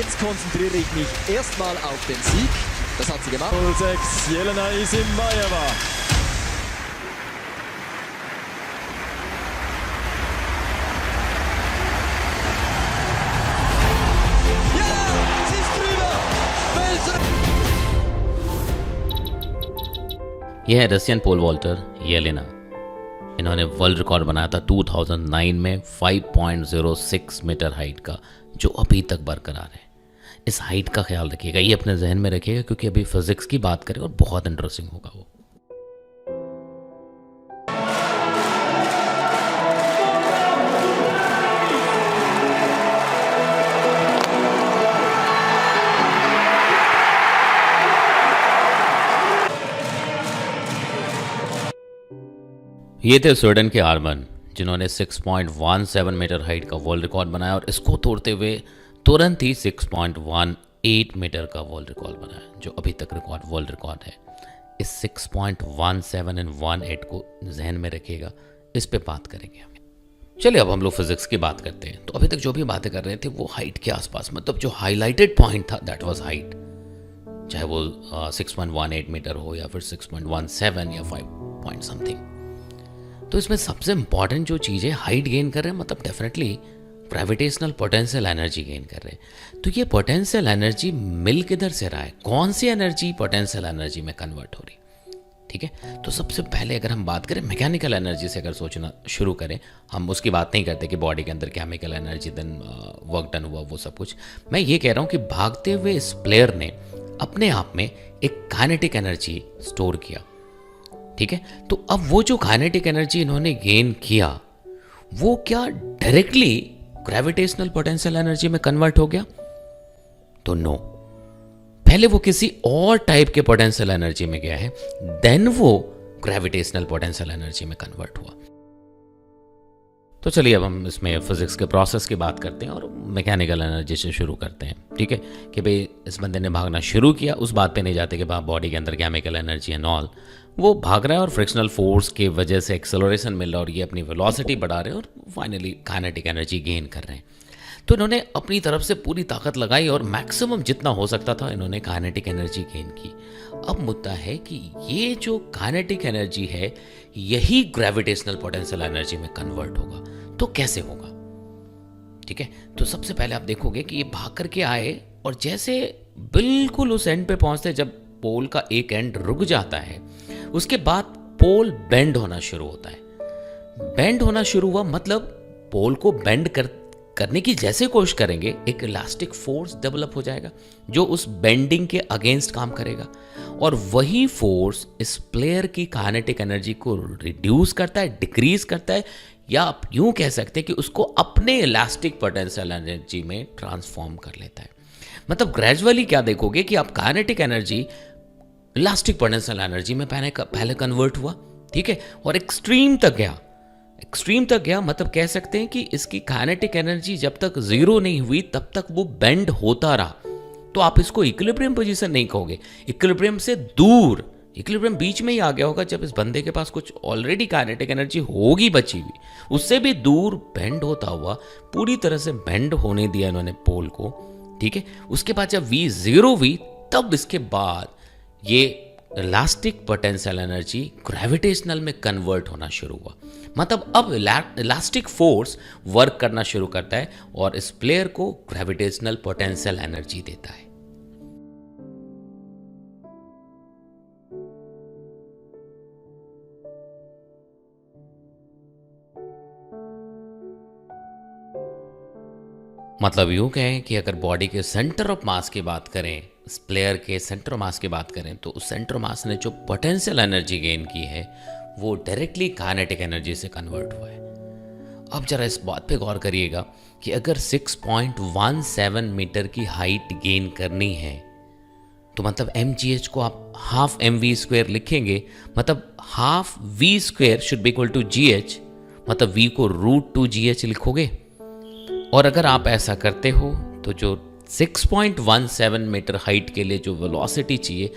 Jetzt konzentriere ich mich erstmal auf den Sieg. Das hat sie gemacht. 06, Jelena Isinbayeva. Ja, sie ist drüber. Welser. यह है Russian pole vaulter Yelena. इन्होंने world record बनाया था 2009 में 5.06 metre height का, जो अभी तक बरकरार है। इस हाइट का ख्याल रखिएगा, ये अपने जहन में रखिएगा, क्योंकि अभी फिजिक्स की बात करें और बहुत इंटरेस्टिंग होगा वो। ये थे स्वीडन के आर्मन, जिन्होंने 6.17 मीटर हाइट का वर्ल्ड रिकॉर्ड बनाया और इसको तोड़ते हुए तुरंत ही 6.18 मीटर का वर्ल्ड रिकॉर्ड बनाया, जो अभी तक वर्ल्ड रिकॉर्ड है। इस 6.17 एंड 18 को जहन में रखिएगा, इस पे बात करेंगे हम। चलिए अब हम लोग फिजिक्स की बात करते हैं। तो अभी तक जो भी बातें कर रहे थे वो हाइट के आसपास, मतलब जो हाईलाइटेड पॉइंट था दैट वाज हाइट, चाहे वो 6.18 मीटर हो या फिर 6.17 या 5 पॉइंट समथिंग। तो इसमें सबसे इंपॉर्टेंट जो चीज़ है, हाइट गेन कर रहे हैं, मतलब definitely gravitational potential energy gain कर रहे हैं। तो ये पोटेंशियल एनर्जी मिल किधर से रहा है, कौन सी एनर्जी पोटेंशियल एनर्जी में कन्वर्ट हो रही, ठीक है। तो सबसे पहले अगर हम बात करें मैकेनिकल एनर्जी से, अगर सोचना शुरू करें, हम उसकी बात नहीं करते कि बॉडी के अंदर chemical energy then work done हुआ वो सब कुछ। मैं ये कह रहा हूँ कि भागते हुए इस प्लेयर ने अपने आप में एक काइनेटिक एनर्जी स्टोर किया, ठीक है। तो अब वो जो काइनेटिक एनर्जी इन्होंने गेन किया, वो क्या डायरेक्टली ग्रेविटेशनल पोटेंशियल एनर्जी में कन्वर्ट हो गया? तो नो, पहले वो किसी और टाइप के पोटेंशियल एनर्जी में गया है, देन वो ग्रेविटेशनल पोटेंशियल एनर्जी में कन्वर्ट हुआ। तो चलिए अब हम इसमें फिजिक्स के प्रोसेस की बात करते हैं और मैकेनिकल एनर्जी से शुरू करते हैं, ठीक है। कि भाई इस बंदे ने भागना शुरू किया, उस बात पे नहीं जाते कि बॉडी के अंदर केमिकल एनर्जी एंड ऑल। वो भाग रहा है और फ्रिक्शनल फोर्स की वजह से एक्सेलरेशन मिल रहा है और ये अपनी वेलोसिटी बढ़ा रहे हैं और फाइनली काइनेटिक एनर्जी गेन कर रहे हैं। तो इन्होंने अपनी तरफ से पूरी ताकत लगाई और मैक्सिमम जितना हो सकता था इन्होंने काइनेटिक एनर्जी गेन की। अब मुद्दा है कि ये जो काइनेटिक एनर्जी है, यही ग्रेविटेशनल पोटेंशियल एनर्जी में कन्वर्ट होगा। तो कैसे होगा, ठीक है। तो सबसे पहले आप देखोगे कि ये भाग करके आए और जैसे बिल्कुल उस एंड पे पहुंचते, जब पोल का एक एंड रुक जाता है, उसके बाद पोल बेंड होना शुरू होता है। बेंड होना शुरू हुआ मतलब पोल को बेंड करने की जैसे कोशिश करेंगे, एक इलास्टिक फोर्स डेवलप हो जाएगा जो उस बेंडिंग के अगेंस्ट काम करेगा, और वही फोर्स इस प्लेयर की काइनेटिक एनर्जी को रिड्यूस करता है, डिक्रीज करता है, या आप यूं कह सकते हैं कि उसको अपने इलास्टिक पोटेंशियल एनर्जी में ट्रांसफॉर्म कर लेता है। मतलब ग्रेजुअली क्या देखोगे कि आप kinetic energy elastic potential energy में पहले कन्वर्ट हुआ, ठीक है, और एक्सट्रीम तक गया। मतलब कह सकते हैं कि इसकी काइनेटिक एनर्जी जब तक जीरो नहीं हुई तब तक वो बेंड होता रहा। तो आप इसको इक्विलिब्रियम पोजीशन नहीं कहोगे, इक्विलिब्रियम से दूर, इक्विलिब्रियम बीच में ही आ गया होगा जब इस बंदे के पास कुछ ऑलरेडी काइनेटिक एनर्जी होगी बची हुई, उससे भी दूर बेंड होता हुआ पूरी तरह से बेंड होने दिया इन्होंने पोल को, ठीक है। उसके बाद जब V जीरो हुई, तब इसके बाद ये इलास्टिक पोटेंशियल एनर्जी ग्रेविटेशनल में कन्वर्ट होना शुरू हुआ। मतलब अब इलास्टिक फोर्स वर्क करना शुरू करता है और इस प्लेयर को ग्रेविटेशनल पोटेंशियल एनर्जी देता है। मतलब यूं कहें कि अगर बॉडी के सेंटर ऑफ मास की बात करें, इस प्लेयर के सेंटर ऑफ मास की बात करें, तो उस सेंटर ऑफ मास ने जो पोटेंशियल एनर्जी गेन की है वो डायरेक्टली काइनेटिक एनर्जी से कन्वर्ट हुआ है। अब जरा इस बात पे गौर करिएगा कि अगर 6.17 मीटर की हाइट गेन करनी है तो मतलब mgh को आप हाफ mv² लिखेंगे, मतलब half v² should be equal to gh, मतलब v को √2gh लिखोगे। और अगर आप ऐसा करते हो तो जो 6.17 मीटर हाइट के लिए जो वेलोसिटी चाहिए,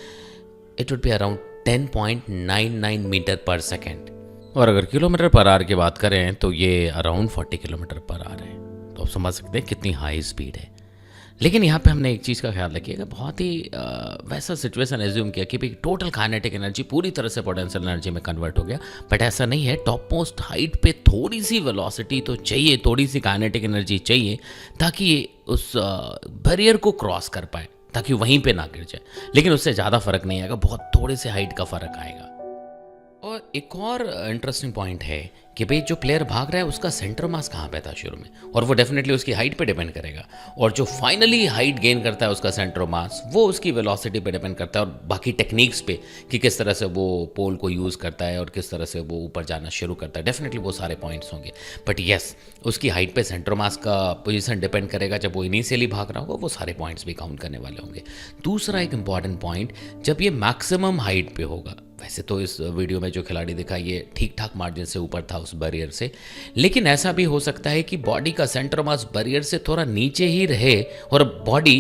it would be around 10.99 metre per second. और अगर किलोमीटर पर आवर की बात करें तो ये अराउंड 40 किलोमीटर पर आवर है। तो आप समझ सकते हैं कितनी हाई स्पीड है। लेकिन यहाँ पे हमने एक चीज़ का ख्याल रखिएगा, बहुत ही वैसा सिचुएशन एज्यूम किया कि भाई टोटल काइनेटिक एनर्जी पूरी तरह से पोटेंशियल एनर्जी में कन्वर्ट हो गया, बट ऐसा नहीं है। टॉप मोस्ट हाइट पे थोड़ी सी वेलोसिटी तो चाहिए, थोड़ी सी काइनेटिक एनर्जी चाहिए ताकि ये उस बैरियर को क्रॉस कर पाए, ताकि वहीं पे ना गिर जाए। लेकिन उससे ज़्यादा फर्क नहीं आएगा, बहुत थोड़े से हाइट का फ़र्क आएगा। और एक और इंटरेस्टिंग पॉइंट है कि भाई जो प्लेयर भाग रहा है उसका सेंटर मास कहाँ पे था शुरू में, और वो डेफिनेटली उसकी हाइट पे डिपेंड करेगा। और जो फाइनली हाइट गेन करता है उसका सेंटर मास, वो उसकी वेलोसिटी पे डिपेंड करता है और बाकी टेक्निक्स पे कि किस तरह से वो पोल को यूज़ करता है और किस तरह से वो ऊपर जाना शुरू करता है। डेफिनेटली वो सारे पॉइंट्स होंगे, बट येस उसकी हाइट पे सेंटर मास का पोजीशन डिपेंड करेगा। जब वो इनिशियली भाग रहा होगा वो सारे पॉइंट्स भी काउंट करने वाले होंगे। दूसरा एक इंपॉर्टेंट पॉइंट, जब ये मैक्सिमम हाइट पे होगा, वैसे तो इस वीडियो में जो खिलाड़ी दिखा ये ठीक ठाक मार्जिन से ऊपर था उस बैरियर से, लेकिन ऐसा भी हो सकता है कि बॉडी का सेंटर मास बैरियर से थोड़ा नीचे ही रहे और बॉडी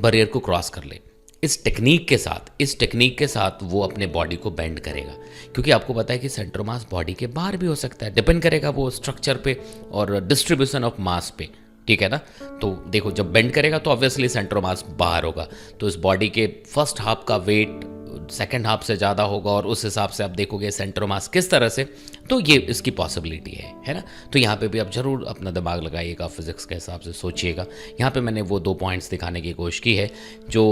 बैरियर को क्रॉस कर ले। इस टेक्निक के साथ वो अपने बॉडी को बेंड करेगा, क्योंकि आपको पता है कि सेंटर मास बॉडी के बाहर भी हो सकता है, डिपेंड करेगा वो स्ट्रक्चर पे और डिस्ट्रीब्यूशन ऑफ मास पे, ठीक है ना। तो देखो जब बेंड करेगा तो ऑब्वियसली सेंटर मास बाहर होगा, तो इस बॉडी के फर्स्ट हाफ का वेट सेकेंड हाफ से ज़्यादा होगा और उस हिसाब से आप देखोगे सेंटर मास किस तरह से, तो ये इसकी पॉसिबिलिटी है ना। तो यहाँ पे भी आप ज़रूर अपना दिमाग लगाइएगा, फिजिक्स के हिसाब से सोचिएगा। यहाँ पे मैंने वो 2 पॉइंट्स दिखाने की कोशिश की है। जो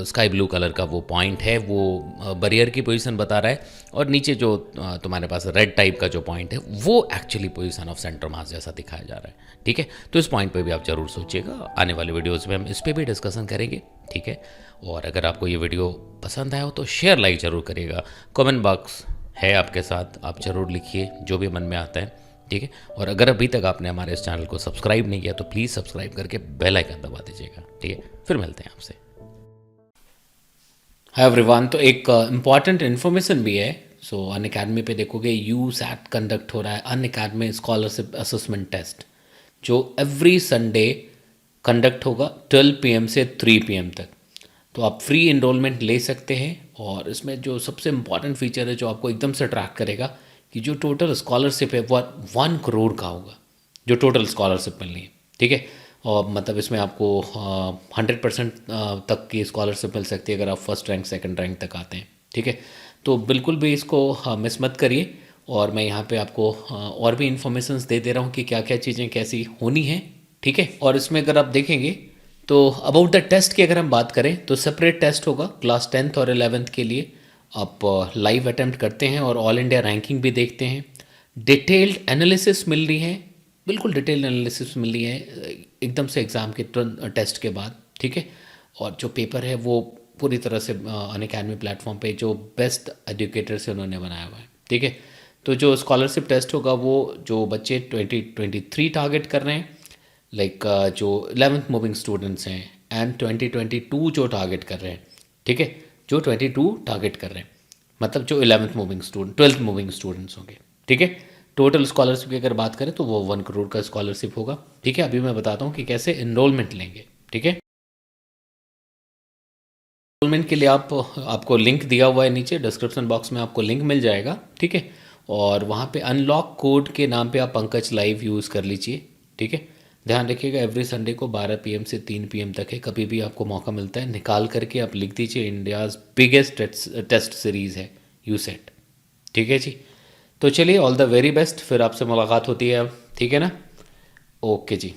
स्काई ब्लू कलर का वो पॉइंट है वो बैरियर की पोजीशन बता रहा है, और नीचे जो तुम्हारे पास रेड टाइप का जो पॉइंट है वो actually position of centre mass जैसा दिखाया जा रहा है, ठीक है। तो इस पॉइंट पे भी आप ज़रूर सोचिएगा, आने वाले वीडियोज़ में हम इस पर भी डिस्कशन करेंगे, ठीक है। और अगर आपको ये वीडियो पसंद आया हो तो शेयर लाइक ज़रूर करिएगा। कमेंट बॉक्स है आपके साथ, आप ज़रूर लिखिए जो भी मन में आता है, ठीक है। और अगर अभी तक आपने हमारे इस चैनल को सब्सक्राइब नहीं किया तो प्लीज़ सब्सक्राइब करके बेल आइकन दबा दीजिएगा, ठीक है। फिर मिलते हैं आपसे। हाय एवरीवन, तो एक इम्पॉर्टेंट इन्फॉर्मेशन भी है। सो अनअकैडमी पे देखोगे यूसैट कंडक्ट हो रहा है, अनअकैडमी स्कॉलरशिप असेसमेंट टेस्ट, जो एवरी संडे कंडक्ट होगा 12 PM से 3 PM तक। तो आप फ्री इनरोलमेंट ले सकते हैं, और इसमें जो सबसे इम्पॉर्टेंट फीचर है जो आपको एकदम से ट्रैक करेगा कि जो टोटल स्कॉलरशिप है वो 1 करोड़ का होगा, जो टोटल स्कॉलरशिप मिलनी है, ठीक है। और मतलब इसमें आपको 100% तक की स्कॉलरशिप मिल सकती है अगर आप फर्स्ट रैंक सेकंड रैंक तक आते हैं, ठीक है। तो बिल्कुल भी इसको मिस मत करिए। और मैं यहाँ पे आपको और भी इंफॉर्मेशंस दे रहा हूँ कि क्या क्या चीज़ें कैसी होनी है, ठीक है। और इसमें अगर आप देखेंगे तो अबाउट द टेस्ट की अगर हम बात करें तो सेपरेट टेस्ट होगा क्लास 10th और 11th के लिए। आप लाइव अटेम्प्ट करते हैं और ऑल इंडिया रैंकिंग भी देखते हैं। डिटेल्ड एनालिसिस मिल रही है, बिल्कुल डिटेल्ड एनालिसिस मिल रही है एकदम से एग्ज़ाम के तुरंत टेस्ट के बाद, ठीक है। और जो पेपर है वो पूरी तरह से अनअकैडमी प्लेटफॉर्म पे जो बेस्ट एजुकेटर से उन्होंने बनाया हुआ है, ठीक है। तो जो स्कॉलरशिप टेस्ट होगा वो जो बच्चे 2023 टारगेट कर रहे हैं, लाइक जो 11th मूविंग स्टूडेंट्स हैं, एंड 2022 जो टारगेट कर रहे हैं, ठीक है। जो 22 टारगेट कर रहे हैं मतलब जो 11th moving student 12th moving students होंगे, ठीक है। टोटल स्कॉलरशिप की अगर बात करें तो वो 1 करोड़ का स्कॉलरशिप होगा, ठीक है। अभी मैं बताता हूँ कि कैसे इनरोलमेंट लेंगे, ठीक है। इनरोलमेंट के लिए आपको लिंक दिया हुआ है नीचे डिस्क्रिप्शन बॉक्स में, आपको लिंक मिल जाएगा, ठीक है। और वहाँ पे अनलॉक कोड के नाम पे आप पंकज लाइव यूज़ कर लीजिए, ठीक है। ध्यान रखिएगा एवरी संडे को 12 PM से 3 PM तक है, कभी भी आपको मौका मिलता है निकाल करके आप लिख दीजिए। इंडियाज़ बिगेस्ट टेस्ट सीरीज़ है यूसेट, ठीक है जी। तो चलिए ऑल द वेरी बेस्ट, फिर आपसे मुलाकात होती है अब, ठीक है ना। ओके जी।